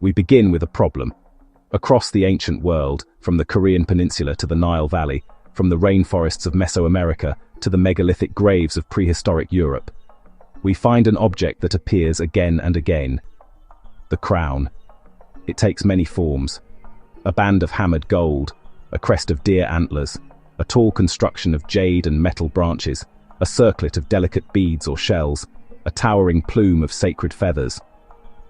We begin with a problem. Across the ancient world, from the Korean peninsula to the Nile Valley, from the rainforests of Mesoamerica to the megalithic graves of prehistoric Europe, we find an object that appears again and again: the crown. It takes many forms: a band of hammered gold, a crest of deer antlers, a tall construction of jade and metal branches, a circlet of delicate beads or shells, a towering plume of sacred feathers.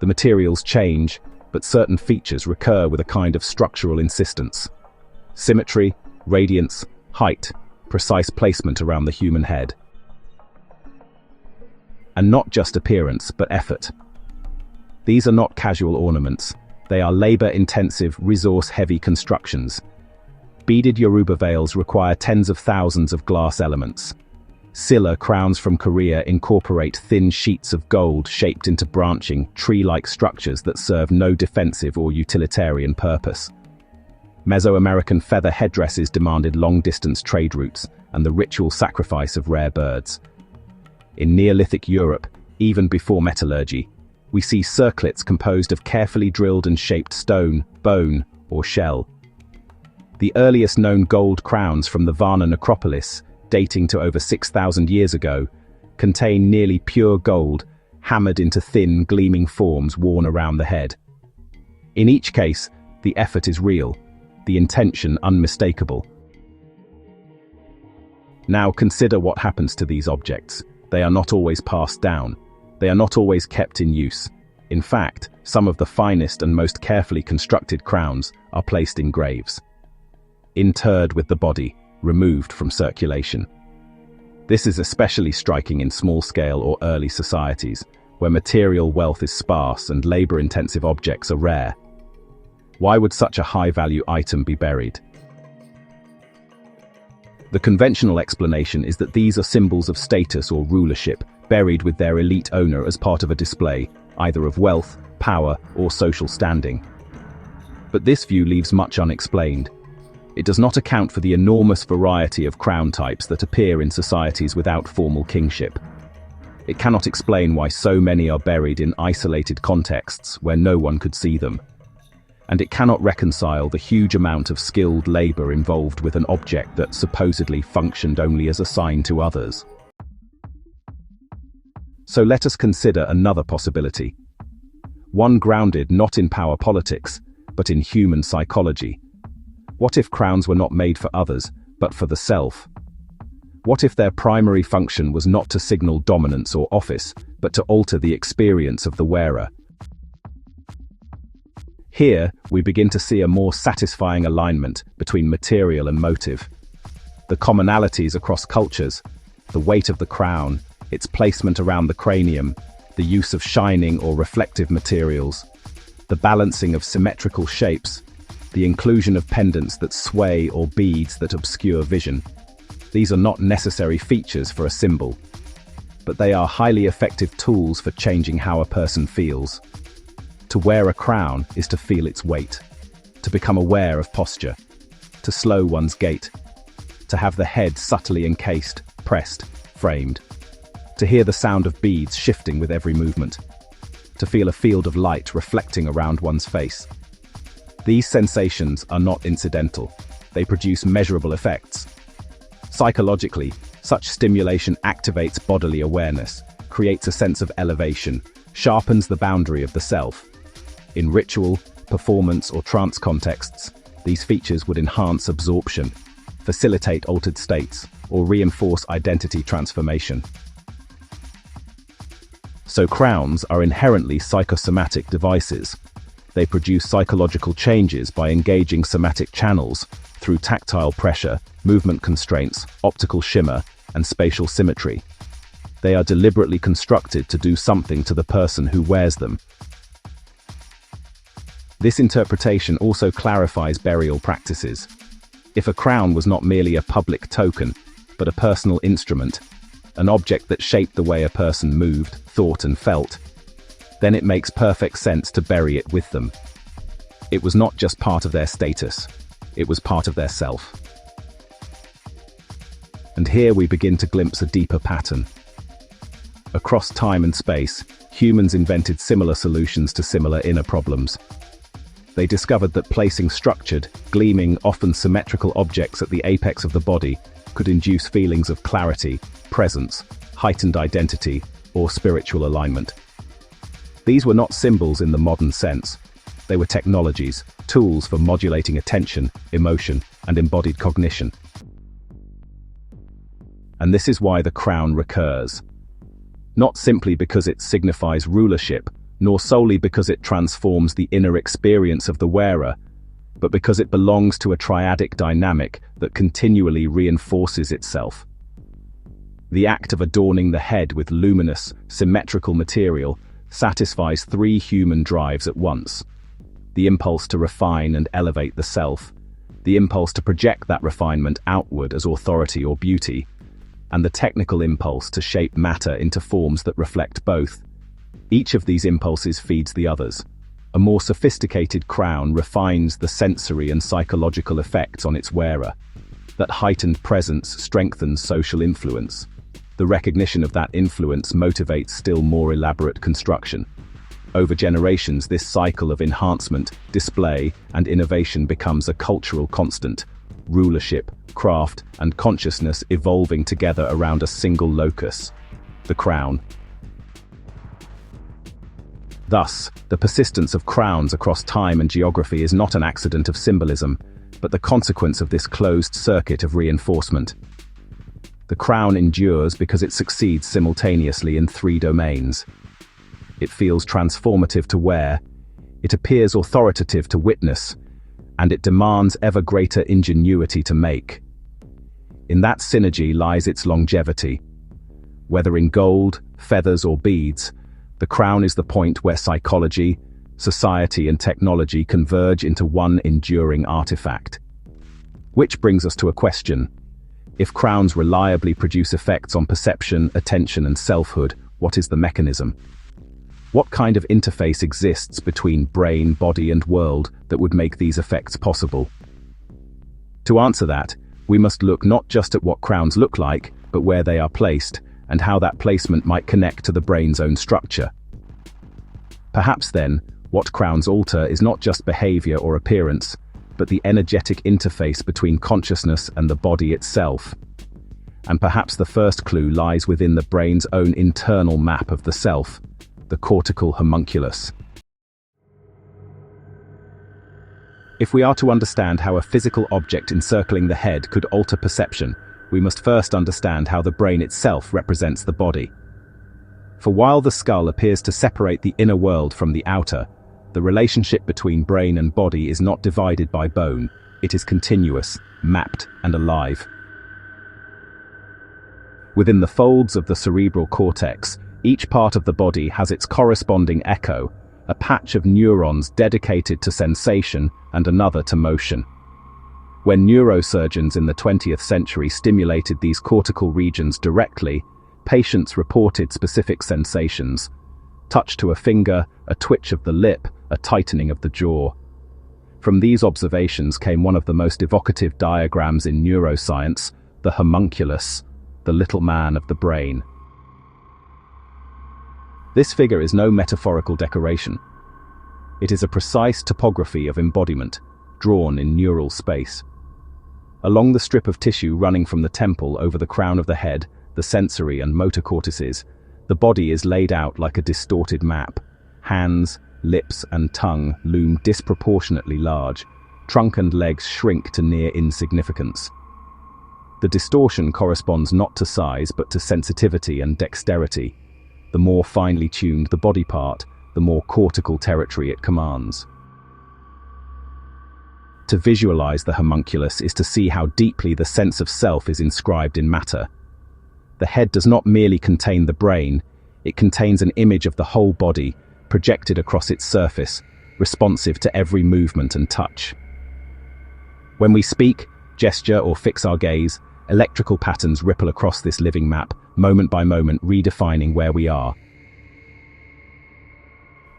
The materials change, but certain features recur with a kind of structural insistence: symmetry, radiance, height, precise placement around the human head. And not just appearance, but effort. These are not casual ornaments. They are labor-intensive, resource-heavy constructions. Beaded Yoruba veils require tens of thousands of glass elements. Silla crowns from Korea incorporate thin sheets of gold shaped into branching, tree-like structures that serve no defensive or utilitarian purpose. Mesoamerican feather headdresses demanded long-distance trade routes and the ritual sacrifice of rare birds. In Neolithic Europe, even before metallurgy, we see circlets composed of carefully drilled and shaped stone, bone, or shell. The earliest known gold crowns from the Varna necropolis, dating to over 6,000 years ago, contain nearly pure gold, hammered into thin, gleaming forms worn around the head. In each case, the effort is real, the intention unmistakable. Now consider what happens to these objects. They are not always passed down. They are not always kept in use. In fact, some of the finest and most carefully constructed crowns are placed in graves, interred with the body, removed from circulation. This is especially striking in small-scale or early societies, where material wealth is sparse and labor-intensive objects are rare. Why would such a high-value item be buried? The conventional explanation is that these are symbols of status or rulership, buried with their elite owner as part of a display, either of wealth, power, or social standing. But this view leaves much unexplained. It does not account for the enormous variety of crown types that appear in societies without formal kingship. It cannot explain why so many are buried in isolated contexts where no one could see them. And it cannot reconcile the huge amount of skilled labor involved with an object that supposedly functioned only as a sign to others. So let us consider another possibility. One grounded not in power politics, but in human psychology. What if crowns were not made for others, but for the self? What if their primary function was not to signal dominance or office, but to alter the experience of the wearer? Here, we begin to see a more satisfying alignment between material and motive. The commonalities across cultures, the weight of the crown, its placement around the cranium, the use of shining or reflective materials, the balancing of symmetrical shapes, the inclusion of pendants that sway or beads that obscure vision. These are not necessary features for a symbol, but they are highly effective tools for changing how a person feels. To wear a crown is to feel its weight, to become aware of posture, to slow one's gait, to have the head subtly encased, pressed, framed, to hear the sound of beads shifting with every movement, to feel a field of light reflecting around one's face. These sensations are not incidental. They produce measurable effects. Psychologically, such stimulation activates bodily awareness, creates a sense of elevation, sharpens the boundary of the self. In ritual, performance, or trance contexts, these features would enhance absorption, facilitate altered states, or reinforce identity transformation. So crowns are inherently psychosomatic devices. They produce psychological changes by engaging somatic channels through tactile pressure, movement constraints, optical shimmer, and spatial symmetry. They are deliberately constructed to do something to the person who wears them. This interpretation also clarifies burial practices. If a crown was not merely a public token, but a personal instrument, an object that shaped the way a person moved, thought, and felt, then it makes perfect sense to bury it with them. It was not just part of their status, it was part of their self. And here we begin to glimpse a deeper pattern. Across time and space, humans invented similar solutions to similar inner problems. They discovered that placing structured, gleaming, often symmetrical objects at the apex of the body could induce feelings of clarity, presence, heightened identity, or spiritual alignment. These were not symbols in the modern sense. They were technologies, tools for modulating attention, emotion, and embodied cognition. And this is why the crown recurs. Not simply because it signifies rulership, nor solely because it transforms the inner experience of the wearer, but because it belongs to a triadic dynamic that continually reinforces itself. The act of adorning the head with luminous, symmetrical material satisfies three human drives at once: the impulse to refine and elevate the self, the impulse to project that refinement outward as authority or beauty, and the technical impulse to shape matter into forms that reflect both. Each of these impulses feeds the others. A more sophisticated crown refines the sensory and psychological effects on its wearer. That heightened presence strengthens social influence. The recognition of that influence motivates still more elaborate construction. Over generations, this cycle of enhancement, display, and innovation becomes a cultural constant. Rulership, craft, and consciousness evolving together around a single locus: the crown. Thus, the persistence of crowns across time and geography is not an accident of symbolism, but the consequence of this closed circuit of reinforcement. The crown endures because it succeeds simultaneously in three domains. It feels transformative to wear, it appears authoritative to witness, and it demands ever greater ingenuity to make. In that synergy lies its longevity. Whether in gold, feathers, or beads, the crown is the point where psychology, society, and technology converge into one enduring artifact. Which brings us to a question. If crowns reliably produce effects on perception, attention, and selfhood, what is the mechanism? What kind of interface exists between brain, body, and world that would make these effects possible? To answer that, we must look not just at what crowns look like, but where they are placed, and how that placement might connect to the brain's own structure. Perhaps then, what crowns alter is not just behavior or appearance, but the energetic interface between consciousness and the body itself. And perhaps the first clue lies within the brain's own internal map of the self, the cortical homunculus. If we are to understand how a physical object encircling the head could alter perception, we must first understand how the brain itself represents the body. For while the skull appears to separate the inner world from the outer, the relationship between brain and body is not divided by bone, it is continuous, mapped, and alive. Within the folds of the cerebral cortex, each part of the body has its corresponding echo, a patch of neurons dedicated to sensation and another to motion. When neurosurgeons in the 20th century stimulated these cortical regions directly, patients reported specific sensations: touch to a finger, a twitch of the lip, a tightening of the jaw. From these observations came one of the most evocative diagrams in neuroscience, the homunculus, the little man of the brain. This figure is no metaphorical decoration. It is a precise topography of embodiment, drawn in neural space. Along the strip of tissue running from the temple over the crown of the head, the sensory and motor cortices, the body is laid out like a distorted map. Hands, lips, and tongue loom disproportionately large. Trunk and legs shrink to near insignificance. The distortion corresponds not to size but to sensitivity and dexterity. The more finely tuned the body part, the more cortical territory it commands. To visualize the homunculus is to see how deeply the sense of self is inscribed in matter. The head does not merely contain the brain, it contains an image of the whole body, projected across its surface, responsive to every movement and touch. When we speak, gesture, or fix our gaze, electrical patterns ripple across this living map, moment by moment redefining where we are.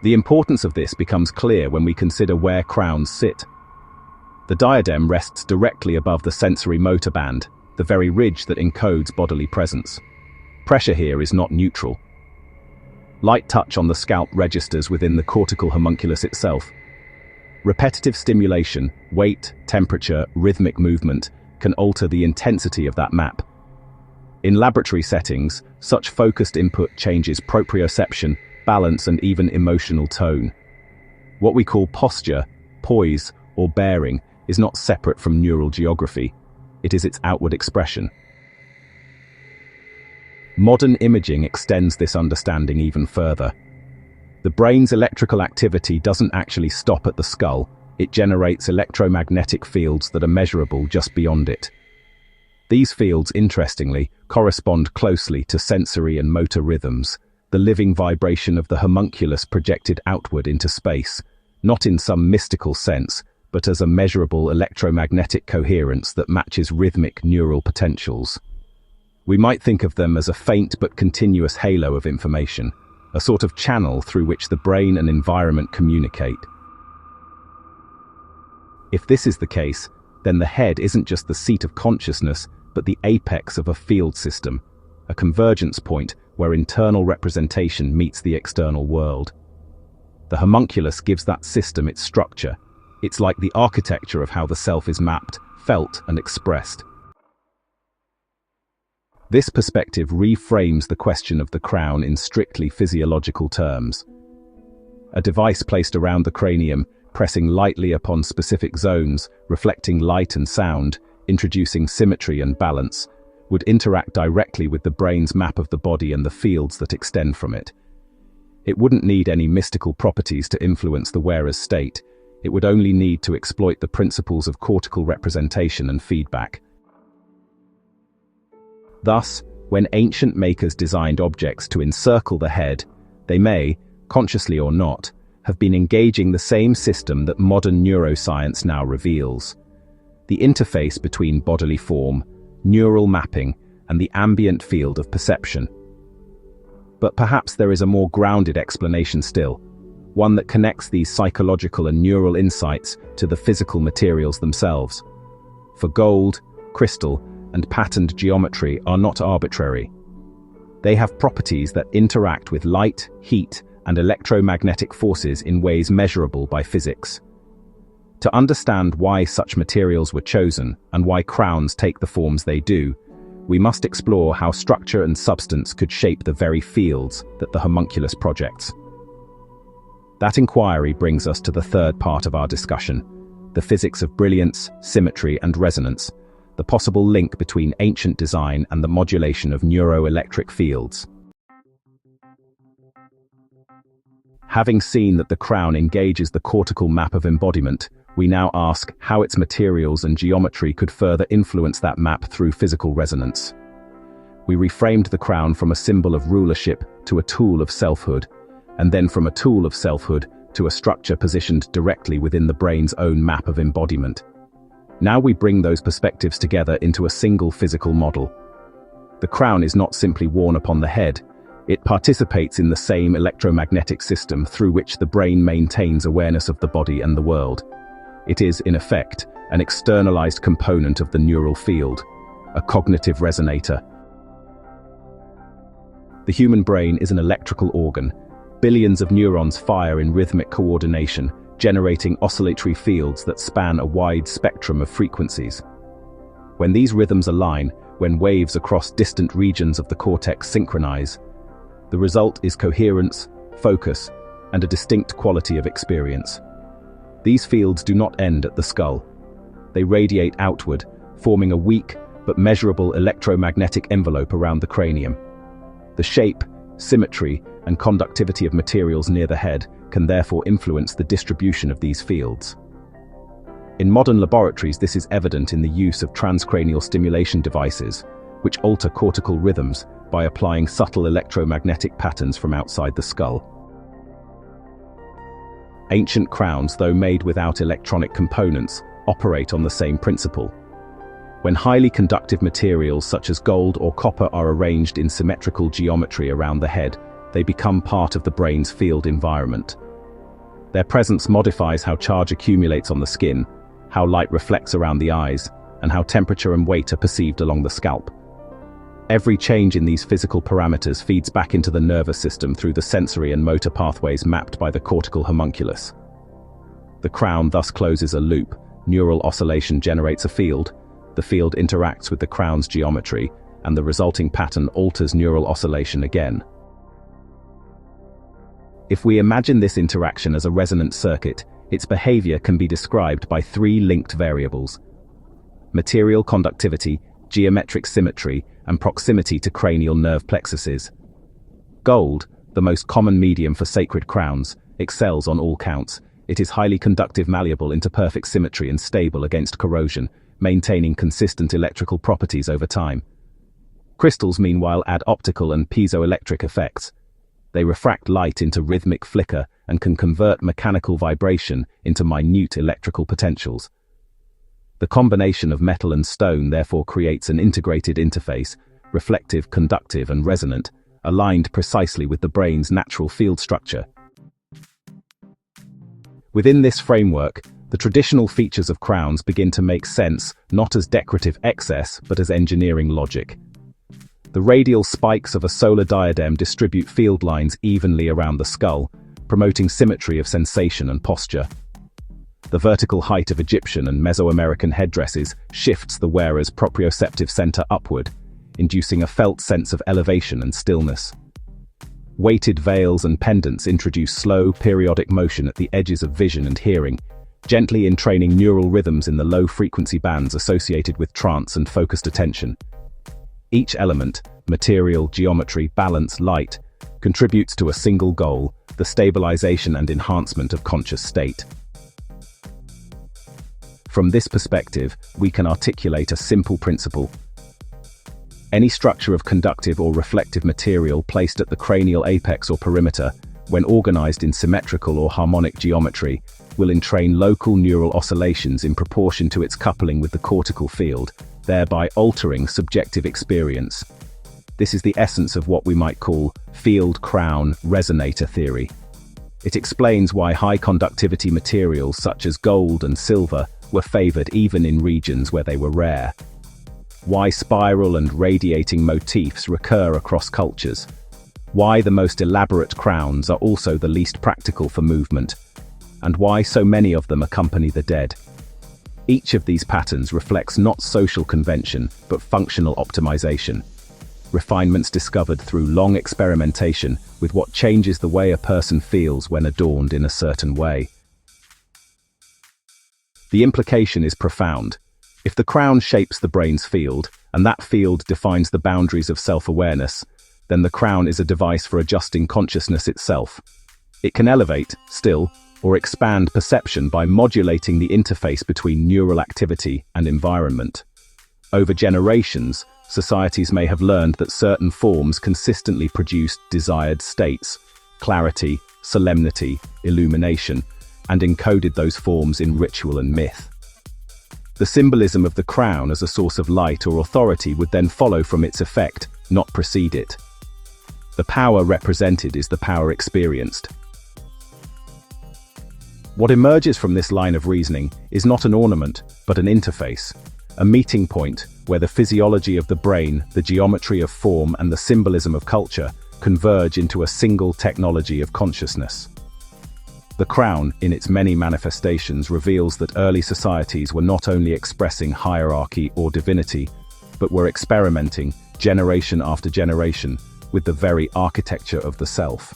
The importance of this becomes clear when we consider where crowns sit. The diadem rests directly above the sensory motor band, the very ridge that encodes bodily presence. Pressure here is not neutral. Light touch on the scalp registers within the cortical homunculus itself. Repetitive stimulation, weight, temperature, rhythmic movement can alter the intensity of that map. In laboratory settings, such focused input changes proprioception, balance, and even emotional tone. What we call posture, poise, or bearing is not separate from neural geography. It is its outward expression. Modern imaging extends this understanding even further. The brain's electrical activity doesn't actually stop at the skull. It generates electromagnetic fields that are measurable just beyond it. These fields, interestingly, correspond closely to sensory and motor rhythms, the living vibration of the homunculus projected outward into space, not in some mystical sense, but as a measurable electromagnetic coherence that matches rhythmic neural potentials. We might think of them as a faint but continuous halo of information, a sort of channel through which the brain and environment communicate. If this is the case, then the head isn't just the seat of consciousness, but the apex of a field system, a convergence point where internal representation meets the external world. The homunculus gives that system its structure. It's like the architecture of how the self is mapped, felt, and expressed. This perspective reframes the question of the crown in strictly physiological terms. A device placed around the cranium, pressing lightly upon specific zones, reflecting light and sound, introducing symmetry and balance, would interact directly with the brain's map of the body and the fields that extend from it. It wouldn't need any mystical properties to influence the wearer's state. It would only need to exploit the principles of cortical representation and feedback. Thus, when ancient makers designed objects to encircle the head, they may, consciously or not, have been engaging the same system that modern neuroscience now reveals. The interface between bodily form, neural mapping, and the ambient field of perception. But perhaps there is a more grounded explanation still, one that connects these psychological and neural insights to the physical materials themselves. For gold, crystal, and patterned geometry are not arbitrary. They have properties that interact with light, heat, and electromagnetic forces in ways measurable by physics. To understand why such materials were chosen and why crowns take the forms they do, we must explore how structure and substance could shape the very fields that the homunculus projects. That inquiry brings us to the third part of our discussion, the physics of brilliance, symmetry, and resonance, the possible link between ancient design and the modulation of neuroelectric fields. Having seen that the crown engages the cortical map of embodiment, we now ask how its materials and geometry could further influence that map through physical resonance. We reframed the crown from a symbol of rulership to a tool of selfhood, and then from a tool of selfhood to a structure positioned directly within the brain's own map of embodiment. Now we bring those perspectives together into a single physical model. The crown is not simply worn upon the head. It participates in the same electromagnetic system through which the brain maintains awareness of the body and the world. It is, in effect, an externalized component of the neural field, a cognitive resonator. The human brain is an electrical organ. Billions of neurons fire in rhythmic coordination, generating oscillatory fields that span a wide spectrum of frequencies. When these rhythms align, when waves across distant regions of the cortex synchronize, the result is coherence, focus, and a distinct quality of experience. These fields do not end at the skull. They radiate outward, forming a weak but measurable electromagnetic envelope around the cranium. The shape, symmetry, and conductivity of materials near the head can therefore influence the distribution of these fields. In modern laboratories, this is evident in the use of transcranial stimulation devices, which alter cortical rhythms by applying subtle electromagnetic patterns from outside the skull. Ancient crowns, though made without electronic components, operate on the same principle. When highly conductive materials such as gold or copper are arranged in symmetrical geometry around the head, they become part of the brain's field environment. Their presence modifies how charge accumulates on the skin, how light reflects around the eyes, and how temperature and weight are perceived along the scalp. Every change in these physical parameters feeds back into the nervous system through the sensory and motor pathways mapped by the cortical homunculus. The crown thus closes a loop. Neural oscillation generates a field. The field interacts with the crown's geometry, and the resulting pattern alters neural oscillation again. If we imagine this interaction as a resonant circuit, its behavior can be described by three linked variables: material conductivity, geometric symmetry, and proximity to cranial nerve plexuses. Gold, the most common medium for sacred crowns, excels on all counts. It is highly conductive, malleable into perfect symmetry, and stable against corrosion, maintaining consistent electrical properties over time. Crystals, meanwhile, add optical and piezoelectric effects. They refract light into rhythmic flicker and can convert mechanical vibration into minute electrical potentials. The combination of metal and stone therefore creates an integrated interface, reflective, conductive, and resonant, aligned precisely with the brain's natural field structure. Within this framework, the traditional features of crowns begin to make sense, not as decorative excess, but as engineering logic. The radial spikes of a solar diadem distribute field lines evenly around the skull, promoting symmetry of sensation and posture. The vertical height of Egyptian and Mesoamerican headdresses shifts the wearer's proprioceptive center upward, inducing a felt sense of elevation and stillness. Weighted veils and pendants introduce slow, periodic motion at the edges of vision and hearing, gently entraining neural rhythms in the low-frequency bands associated with trance and focused attention. Each element, material, geometry, balance, light, contributes to a single goal: the stabilization and enhancement of conscious state. From this perspective, we can articulate a simple principle. Any structure of conductive or reflective material placed at the cranial apex or perimeter, when organized in symmetrical or harmonic geometry, will entrain local neural oscillations in proportion to its coupling with the cortical field, thereby altering subjective experience. This is the essence of what we might call field-crown resonator theory. It explains why high-conductivity materials such as gold and silver were favored even in regions where they were rare. Why spiral and radiating motifs recur across cultures. Why the most elaborate crowns are also the least practical for movement. And why so many of them accompany the dead. Each of these patterns reflects not social convention, but functional optimization. Refinements discovered through long experimentation with what changes the way a person feels when adorned in a certain way. The implication is profound. If the crown shapes the brain's field, and that field defines the boundaries of self-awareness, then the crown is a device for adjusting consciousness itself. It can elevate, still, or expand perception by modulating the interface between neural activity and environment. Over generations, societies may have learned that certain forms consistently produced desired states, clarity, solemnity, illumination, and encoded those forms in ritual and myth. The symbolism of the crown as a source of light or authority would then follow from its effect, not precede it. The power represented is the power experienced. What emerges from this line of reasoning is not an ornament, but an interface, a meeting point where the physiology of the brain, the geometry of form, and the symbolism of culture converge into a single technology of consciousness. The crown, in its many manifestations, reveals that early societies were not only expressing hierarchy or divinity, but were experimenting, generation after generation, with the very architecture of the self.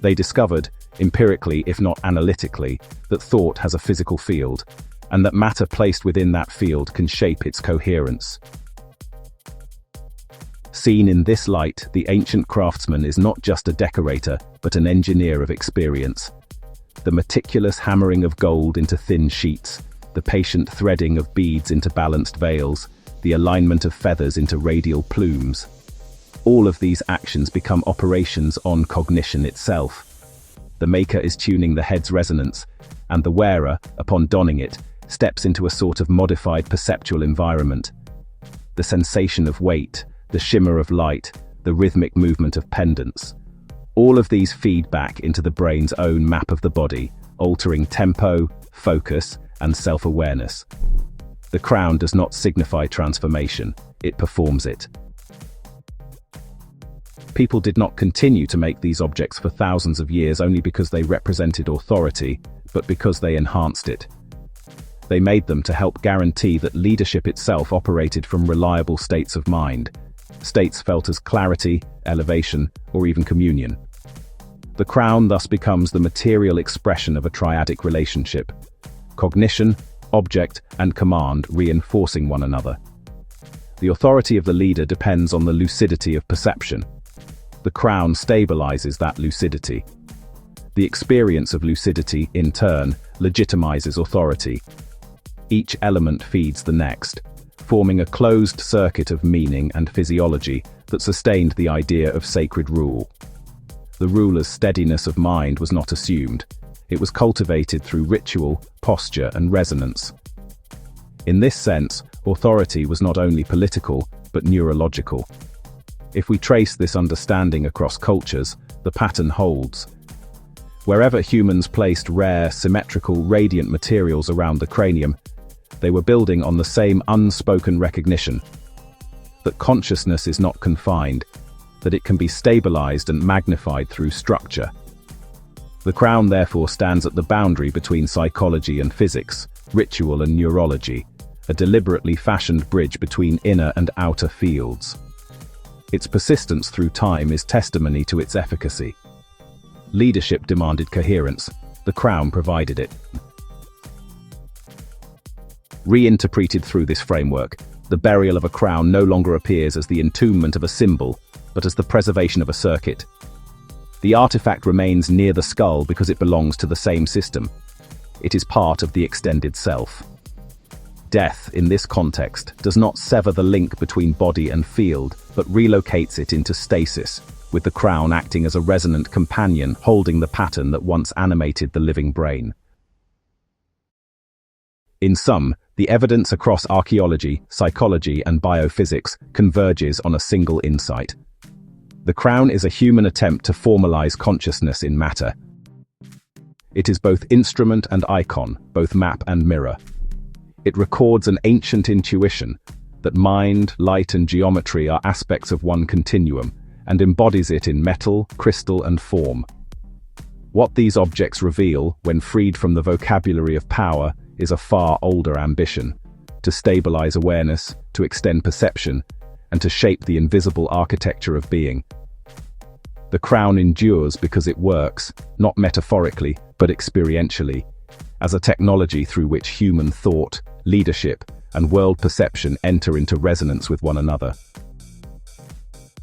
They discovered, empirically if not analytically, that thought has a physical field, and that matter placed within that field can shape its coherence. Seen in this light, the ancient craftsman is not just a decorator, but an engineer of experience. The meticulous hammering of gold into thin sheets, the patient threading of beads into balanced veils, the alignment of feathers into radial plumes. All of these actions become operations on cognition itself. The maker is tuning the head's resonance, and the wearer, upon donning it, steps into a sort of modified perceptual environment. The sensation of weight, the shimmer of light, the rhythmic movement of pendants. All of these feed back into the brain's own map of the body, altering tempo, focus, and self-awareness. The crown does not signify transformation, it performs it. People did not continue to make these objects for thousands of years only because they represented authority, but because they enhanced it. They made them to help guarantee that leadership itself operated from reliable states of mind, states felt as clarity, elevation, or even communion. The crown thus becomes the material expression of a triadic relationship: cognition, object, and command reinforcing one another. The authority of the leader depends on the lucidity of perception. The crown stabilizes that lucidity. The experience of lucidity, in turn, legitimizes authority. Each element feeds the next, forming a closed circuit of meaning and physiology that sustained the idea of sacred rule. The ruler's steadiness of mind was not assumed. It was cultivated through ritual, posture, and resonance. In this sense, authority was not only political, but neurological. If we trace this understanding across cultures, the pattern holds. Wherever humans placed rare, symmetrical, radiant materials around the cranium, they were building on the same unspoken recognition that consciousness is not confined, that it can be stabilized and magnified through structure. The crown therefore stands at the boundary between psychology and physics, ritual and neurology, a deliberately fashioned bridge between inner and outer fields. Its persistence through time is testimony to its efficacy. Leadership demanded coherence. The crown provided it. Reinterpreted through this framework, the burial of a crown no longer appears as the entombment of a symbol, but as the preservation of a circuit. The artifact remains near the skull because it belongs to the same system. It is part of the extended self. Death, in this context, does not sever the link between body and field, but relocates it into stasis, with the crown acting as a resonant companion holding the pattern that once animated the living brain. In sum, the evidence across archaeology, psychology, and biophysics converges on a single insight. The crown is a human attempt to formalize consciousness in matter. It is both instrument and icon, both map and mirror. It records an ancient intuition that mind, light, and geometry are aspects of one continuum, and embodies it in metal, crystal, and form. What these objects reveal, when freed from the vocabulary of power, is a far older ambition: to stabilize awareness, to extend perception, and to shape the invisible architecture of being. The crown endures because it works, not metaphorically, but experientially, as a technology through which human thought, leadership, and world perception enter into resonance with one another.